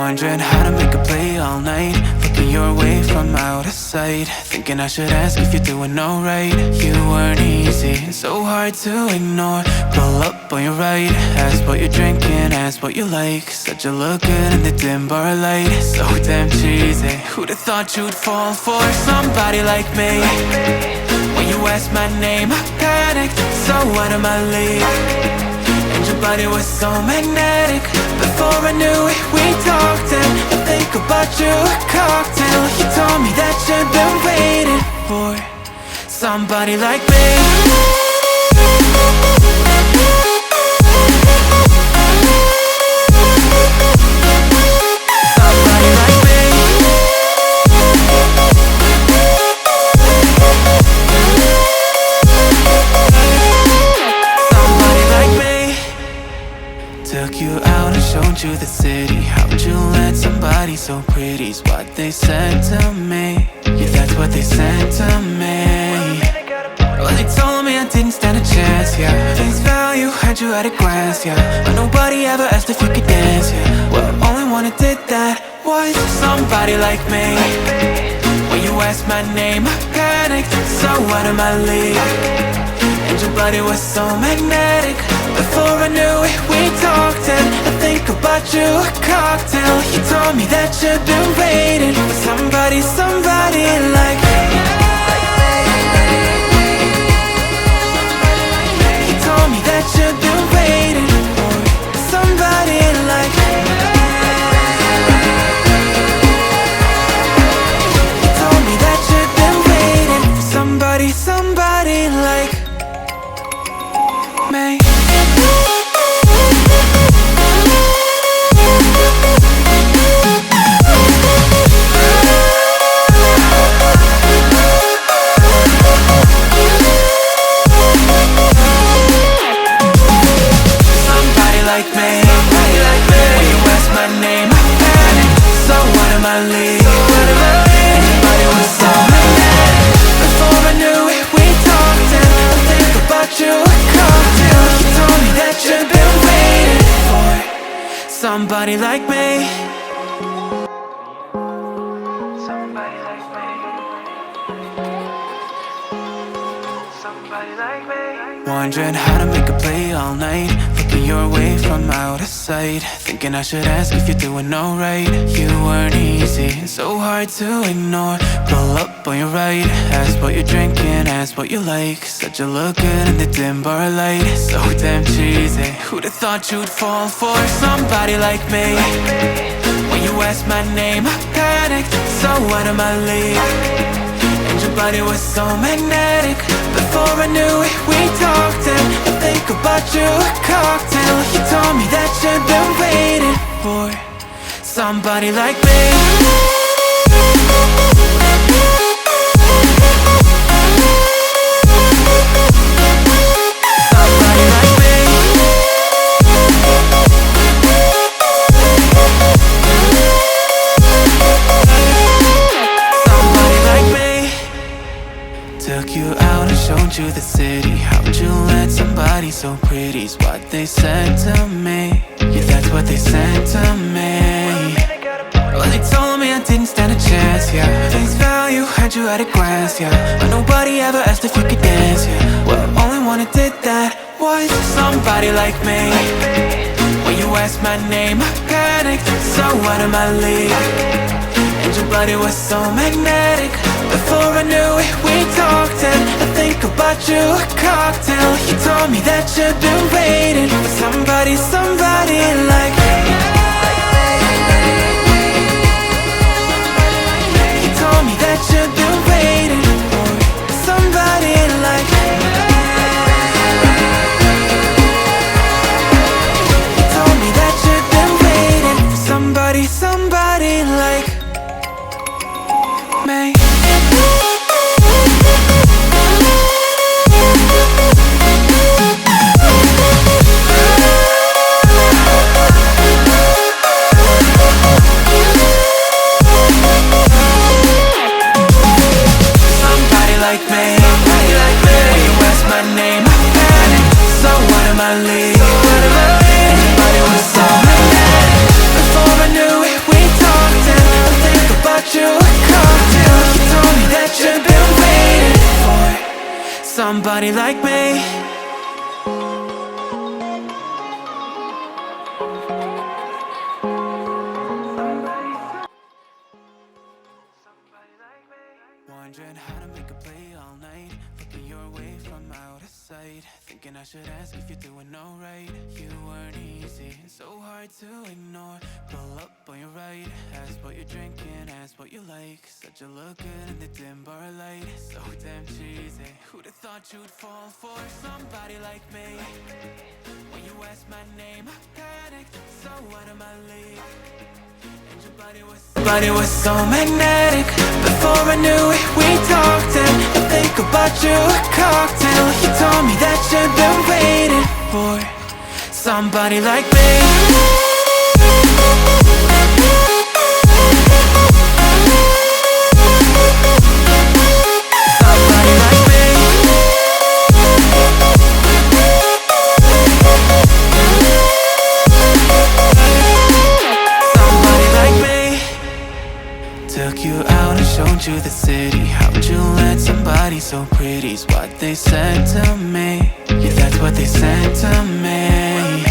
Wondering how to make a play all night, looking your way from out of sight, thinking I should ask if you're doing alright. You weren't easy, so hard to ignore. Pull up on your right, ask what you're drinking, ask what you like. Said you look good in the dim bar light, so damn cheesy. Who'd have thought you'd fall for somebody like me? When you asked my name, I panicked, so out of my league. And your body was so magnetic. Before I knew it, we talked, and I think about you a cocktail. You told me that you've been waiting for somebody like me. Took you out and showed you the city. How'd you let somebody so pretty's what they said to me? Yeah, that's what they said to me. Well, they told me I didn't stand a chance, yeah. Face value, had you at a glance, yeah. But nobody ever asked if you could dance, yeah. Well, only one who did that was somebody like me. When you asked my name, I panicked, so out of my league. And your body was so magnetic. Before I knew it, we talked, and I think about you a cocktail. You told me that you've been waiting for somebody like me. You told me that you've been waiting for somebody like me. You told me that you've been waiting for somebody like me. Somebody like me. Somebody like me. Somebody like me. Wondering how to make a play all night, looking your way from out of sight, thinking I should ask if you're doing alright. You weren't easy, so hard to ignore. Pull up on your right, ask what you're drinking, ask what you like. Said you look good in the dim bar light, so damn cheesy. Who'd have thought you'd fall for somebody like me? When you asked my name, I panicked, so out of my league. And your body was so magnetic. Before I knew it, we talked, and I think about you a cocktail. You told me that you've been waiting for somebody like me. Took you out and showed you the city. How'd you let somebody so pretty's what they said to me? Yeah, that's what they said to me. Well, they told me I didn't stand a chance, yeah. Face value, had you at a glance, yeah. But nobody ever asked if you could dance, yeah. Well, only one who did that was somebody like me. When you asked my name, I panicked, so out of my league. And your body was so magnetic. Before I knew it, we talked, and I think about you a cocktail. You told me that you've been waiting for somebody like me. You told me that you've been waiting for somebody like me. You told me that you've been waiting for somebody like me. somebody like me. Wondering how to make a play all night, looking your way from out of sight, thinking I should ask if you're doing alright. You weren't easy, so hard to ignore. Pull up on your right, ask what you're drinking, ask what you like. Said you look good in the dim bar light, so damn cheesy. Who'd have thought you'd fall for somebody like me? When you asked my name, I panicked, so out of my league. And your body was so magnetic. Before I knew it, we talked, and I think about you, a cocktail. You told me that you've been waiting for somebody like me. Took you out and showed you the city. How'd you let somebody so pretty's what they said to me? Yeah, that's what they said to me.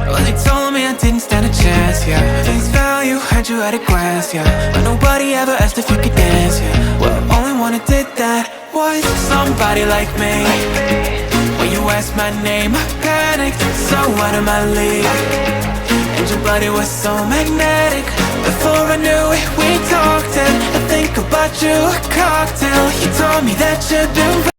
Well, they told me I didn't stand a chance, yeah. Face value, had you at a glance, yeah. But nobody ever asked if you could dance, yeah. Well, only one who did that was somebody like me. When you asked my name, I panicked, so out of my league. And your body was so magnetic. Before I knew it, we talked, and I think about you, a cocktail. You told me that you'd been